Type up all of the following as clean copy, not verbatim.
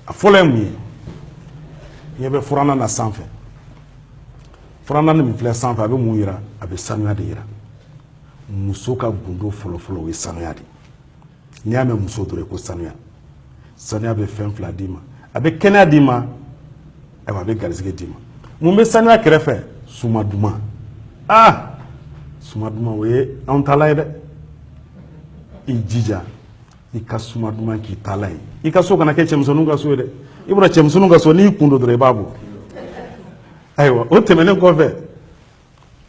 a fɔlɔ ye mun ye ɲɛ bɛ furanna na sanfɛ furanna min filɛ sanfɛ a bɛ mun yira a bɛ sanuya de yira muso ka gundo fɔlɔfɔlɔ o ye sanuya de n'i y'a mɛn muso dɔrɔn ko sanuya sanuya bɛ fɛn fila d'i ma a bɛ kɛnɛya d'i ma a bɛ garisɛgɛ d'i ma mun bɛ sanuya kɛrɛfɛ suma duman suma duman o ye anw taala ye dɛ i jija i ka suma duman k'i taala ye i ka so kana kɛ cɛmisɛnninw ka so ye dɛ i bɔra cɛmisɛnninw ka so n'i kun don dɔrɔn i b'a bɔ ayiwa o tɛmɛnen kɔfɛ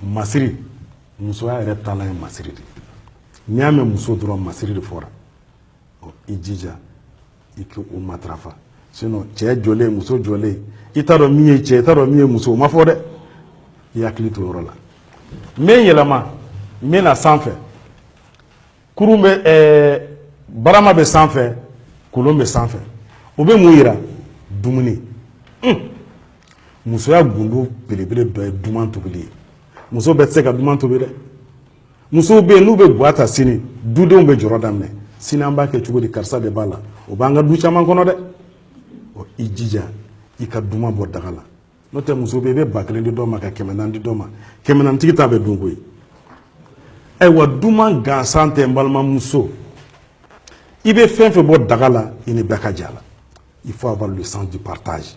masiri musoya yɛrɛ taala ye masiri de n'i y'a mɛn muso dɔrɔn masiri de fɔra i jija i k'o matarafa sinon cɛ jɔlen muso jɔlen i t'a dɔn min ye cɛ i t'a dɔn min ye muso o ma fɔ dɛ i hakili to yɔrɔ la n bɛ yɛlɛma n bɛ na sanfɛ kurun bɛ barama bɛ sanfɛ kolon bɛ sanfɛ o bɛ mun yira dumuni musoya gundo belebele dɔ ye duman tobili ye muso bɛɛ tɛ se ka duman tobi dɛ musow bɛ yen n'u bɛ buwa ta sini dudenw bɛ jɔrɔ daminɛ sini an b'a kɛ cogo di karisa de b'a la o b'an ka du caman kɔnɔ dɛ i jija i ka duman bɔ daga la n'o tɛ muso bɛ yen i bɛ 1000 di dɔ ma ka 400 di dɔ ma 400 tigi ta bɛ dun koyi ayiwa duman gansan tɛ n balimamuso i bɛ fɛn fɛn bɔ daga la i ni bɛɛ ka jɛ a la il faut avoir le sens du partage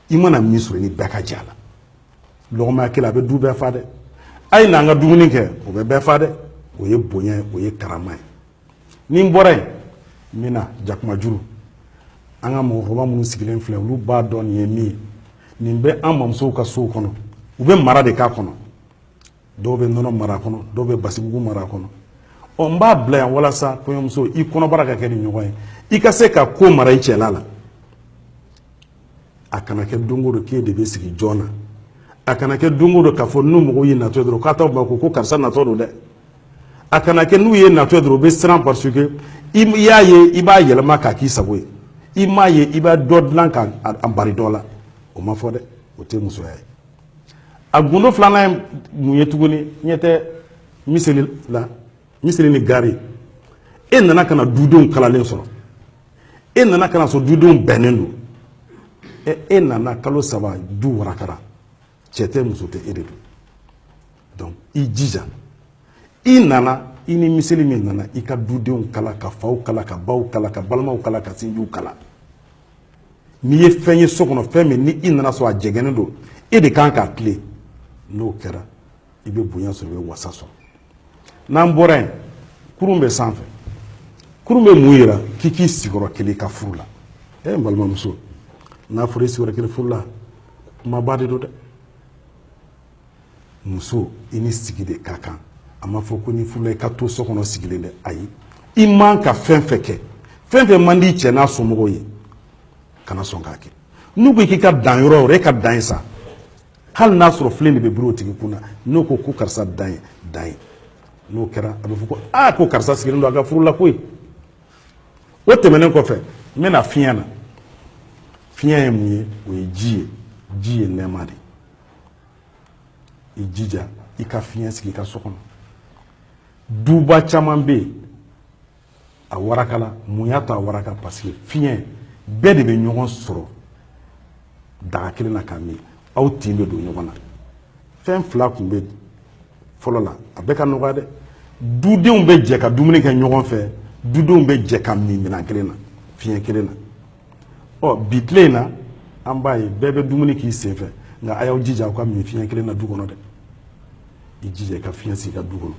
i mana min sɔrɔ i ni bɛɛ ka jɛ a la lɔgɔmaya kelen a bɛ du bɛɛ fa dɛ a ye n'an ka dumuni kɛ o bɛ bɛɛ fa dɛ o ye bonya ye o ye karama ye ni n bɔra yen n bɛ na jakumajuru an ka mɔgɔkɔrɔba minnu sigilen filɛ olu b'a dɔn nin ye min ye nin bɛ an mamusow ka sow kɔnɔ u bɛ mara de k'a kɔnɔ dɔw bɛ nɔnɔ mara a kɔnɔ dɔw bɛ basibugu mara a kɔnɔ n b'a bila yan walasa kɔɲɔmuso i kɔnɔbara ka kɛ ni ɲɔgɔn ye i ka se ka ko mara i cɛla la a kana kɛ don o don k'e de bɛ sigi jɔn na a kana kɛ don o don k'a fɔ n'u mɔgɔw ye natɔ dɔrɔn k'a t'aw ma ko karisa natɔ don dɛ a kana kɛ n'u ye natɔ dɔrɔn u bɛ siran parce que i y'a ye i b'a yɛlɛma k'a k'i sago ye i m'a ye i b'a dɔ dilan k'a bari dɔ la o ma fɔ dɛ o tɛ musoya ye a gundo filanan ye mun ye tuguni ɲɛ tɛ miseli la miseli ni gari e nana ka na dudenw kalalen sɔrɔ e nana ka na sɔrɔ dudenw bɛnnen don e nana kalo 3 du warakara cɛ tɛ muso tɛ e de don donc i jija i nana i ni miseli min nana i ka dudenw kala ka faw kala ka baw kala ka balimaw kala ka sinjiw kala n'i ye fɛn ye so kɔnɔ fɛn min ni i nana sɔrɔ a jɛgɛnnen don e de kan k'a tile n'o kɛra i bɛ bonya sɔrɔ i bɛ wasa sɔrɔ n'an bɔra yen kurun bɛ sanfɛ kurun bɛ mun yira k'i k'i sigiyɔrɔ kelen ka furu la n balimamuso n'a fɔra i sigiyɔrɔ kelen furu la kumaba de don dɛ muso i ni sigi de ka kan a ma fɔ ko ni furula i ka to so kɔnɔ sigilen dɛ ayi i man ka fɛn fɛn kɛ fɛn fɛn man di cɛ n'a somɔgɔw ye kana sɔn k'a kɛ n'u ko k'i ka dan yɔrɔ o yɔrɔ e ka dan ye sa hali n'a sɔrɔ filen de bɛ biri o tigi kun na n'o ko karisa dan ye dan ye n'o kɛra a bɛ fɔ ko ko karisa sigilen don a ka furu la koyi o tɛmɛnen kɔfɛ n bɛna fiɲɛ na fiɲɛ ye mun ye o ye ji ye nɛɛma de i jija i ka fiɲɛ sigi i ka so kɔnɔ duba caman bɛ yen a warakala mun y'a to a waraka parce que fiɲɛ bɛɛ de bɛ ɲɔgɔn sɔrɔ daga kelen na k'a min aw tin bɛ don ɲɔgɔn na fɛn 2 tun bɛ fɔlɔ la a bɛɛ ka nɔgɔya dɛ dudenw bɛ jɛ ka dumuni kɛ ɲɔgɔn fɛ dudenw bɛ jɛ ka min minɛn kelen na fiɲɛ kelen na bi tile in na an b'a ye bɛɛ bɛ dumuni k'i sen fɛ nka a y'aw jija aw ka min fiɲɛ kelen na du kɔnɔ dɛ i jija i ka fiɲɛ sigi i ka du kɔnɔ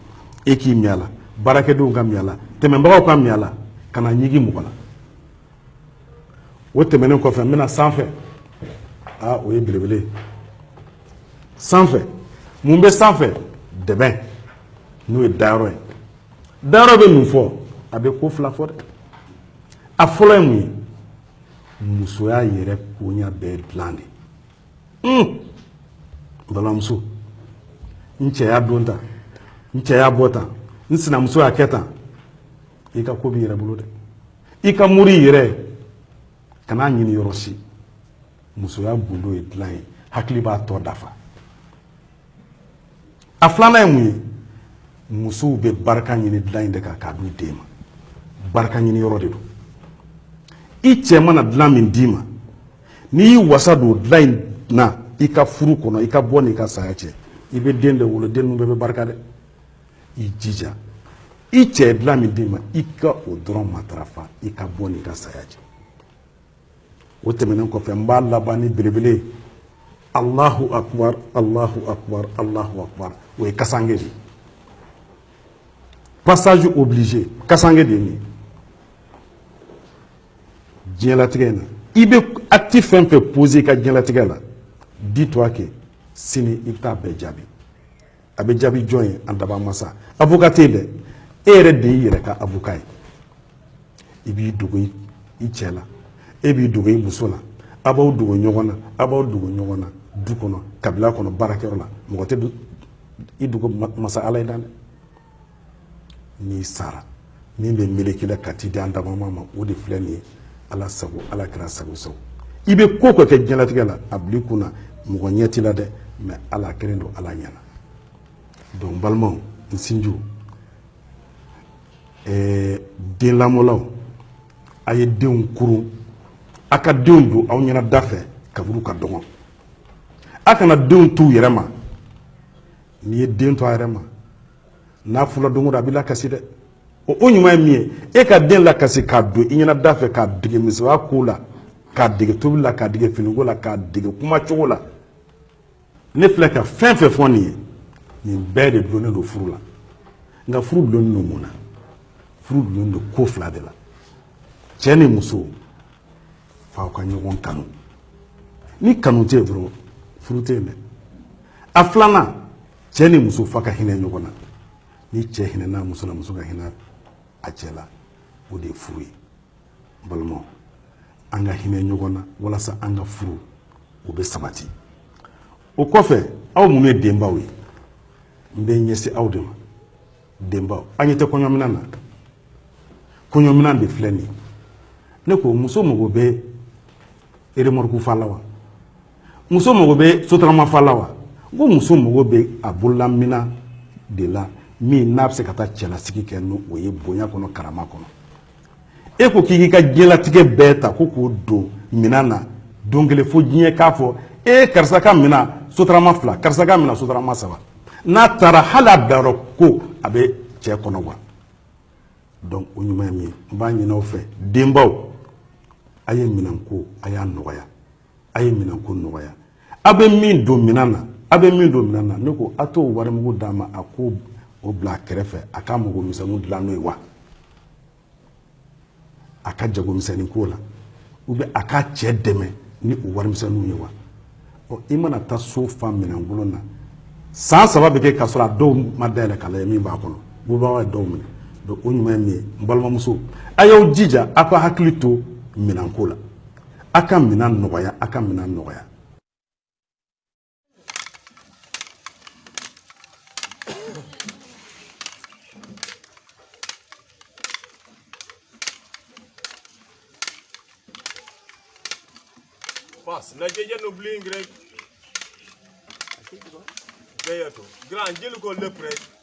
e k'i min a la baarakɛdenw ka min a la tɛmɛbagaw ka min a la ka na ɲigi mɔgɔ la o tɛmɛnen kɔfɛ n bɛna sanfɛ o ye belebele sanfɛ mun bɛ sanfɛ dɛbɛn n'o ye dayɔrɔ ye dayɔrɔ bɛ mun fɔ a bɛ ko 2 fɔ dɛ a fɔlɔ ye mun ye musoya yɛrɛ koɲa bɛɛ dilan de balimamuso n cɛya don tan n cɛya bɔ tan n sinamuso y'a kɛ tan i ka ko b'i yɛrɛ bolo dɛ i ka muri yɛrɛ kan'a ɲini yɔrɔ si musoya gundo ye dilan ye hakili b'a tɔ dafa a filanan ye mun ye musow bɛ barika ɲini dilan in de kan k'a d'u den ma barika ɲini yɔrɔ de don i cɛ mana dilan min d'i ma n'i wasa don dilan in na i ka furu kɔnɔ i ka bɔ n'i ka saya cɛ i bɛ den de wolo den ninnu bɛɛ bɛ barika dɛ i jija i cɛ dilan min d'i ma i ka o dɔrɔn matarafa i ka bɔ n'i ka saya cɛ o tɛmɛnen kɔfɛ n b'a laban ni belebele Allahu akbar Allahu akbar Allahu akbar o ye kasange de passage obligé kasange de ye diɲɛlatigɛ in na i bɛ acte fɛn fɛn poser i ka diɲɛlatigɛ la dis-toi que sini i bɛ taa bɛɛ jaabi a bɛ jaabi jɔn ye an daba masa avocat tɛ yen dɛ e yɛrɛ de y'i yɛrɛ ka avocat ye i b'i dogo i cɛ la e b'i dogo i muso la a b'aw dogo ɲɔgɔn na a b'aw dogo ɲɔgɔn na du kɔnɔ kabila kɔnɔ baarakɛyɔrɔ la mɔgɔ tɛ i dogo masa ala ye dan dɛ n'i sara min bɛ meleke la ka t'i di an daba ma o de filɛ nin ye ala sago ala kɛra sago sago i bɛ ko kɛ diɲɛlatigɛ la a bil'i kun na mɔgɔ ɲɛ t'i la dɛ mais ala kelen don ala ɲɛna donc n balimaw n sinjiw den lamɔlaw a ye denw kurun a ka denw don aw ɲɛna da fɛ kaburu ka dɔgɔn a kana denw t'u yɛrɛ ma n'i ye den to a yɛrɛ ma n'a fula don o don a b'i lakasi dɛ o ɲuman ye min ye e ka den lakasi k'a don i ɲɛna da fɛ k'a dege misɛnya ko la k'a dege tobili la k'a dege finiko la k'a dege kuma cogo la ne filɛ ka fɛn fɛn fɔ nin ye nin bɛɛ de dulonnen don furu la nka furu dulonnen don mun na furu dulonnen don ko fila de la cɛ ni muso f'aw ka ɲɔgɔn kanu ni kanu tɛ yen dɔrɔn furu tɛ yen dɛ a filanan cɛ ni muso f'a ka hinɛ ɲɔgɔn na ni cɛ hinɛna muso la muso ka hinɛ a cɛ la o de ye furu ye n balimaw an ka hinɛ ɲɔgɔn na walasa an ka furu o bɛ sabati o kɔfɛ aw minnu ye denbaw ye n bɛ ɲɛsin aw de ma denbaw an ɲɛ tɛ kɔɲɔminan na kɔɲɔminan de filɛ nin ye ne ko muso mago bɛ remorque fa la wa muso mago bɛ sotarama fa la wa n ko muso mago bɛ a bololaminan de la min n'a bɛ se ka taa cɛlasigi kɛ n'o ye bonya kɔnɔ karama kɔnɔ e ko k'i ka diɲɛlatigɛ bɛɛ ta ko k'o don minan na don kelen fo diɲɛ k'a fɔ karisa ka minan sotarama 2 karisa ka minan sotarama 3 n'a taara hali a dayɔrɔ ko a bɛ cɛ kɔnɔ wa donc o ɲuman ye min ye n b'a ɲini aw fɛ denbaw a ye minanko a y'a nɔgɔya a ye minanko nɔgɔya a bɛ min don minan na a bɛ min don minan na ne ko a t'o warimugu d'a ma a ko o bila a kɛrɛfɛ a ka mɔgɔ misɛnninw dilan n'o ye wa a ka jagomisɛnnin ko la ou bien a ka cɛ dɛmɛ ni o warimisɛnninw ye wa i mana taa so fa minɛnkolon na san 3 bɛ kɛ k'a sɔrɔ a dɔw ma dayɛlɛ k'a lajɛ min b'a kɔnɔ bubagaw ye dɔw minɛ donc o ɲuman ye min ye n balimamuso a y'aw jija a ka hakili to minanko la a ka minan nɔgɔya a ka minan nɔgɔya Pas, na jeje no bling rek. Gayato. Grand jël ko lepp rek.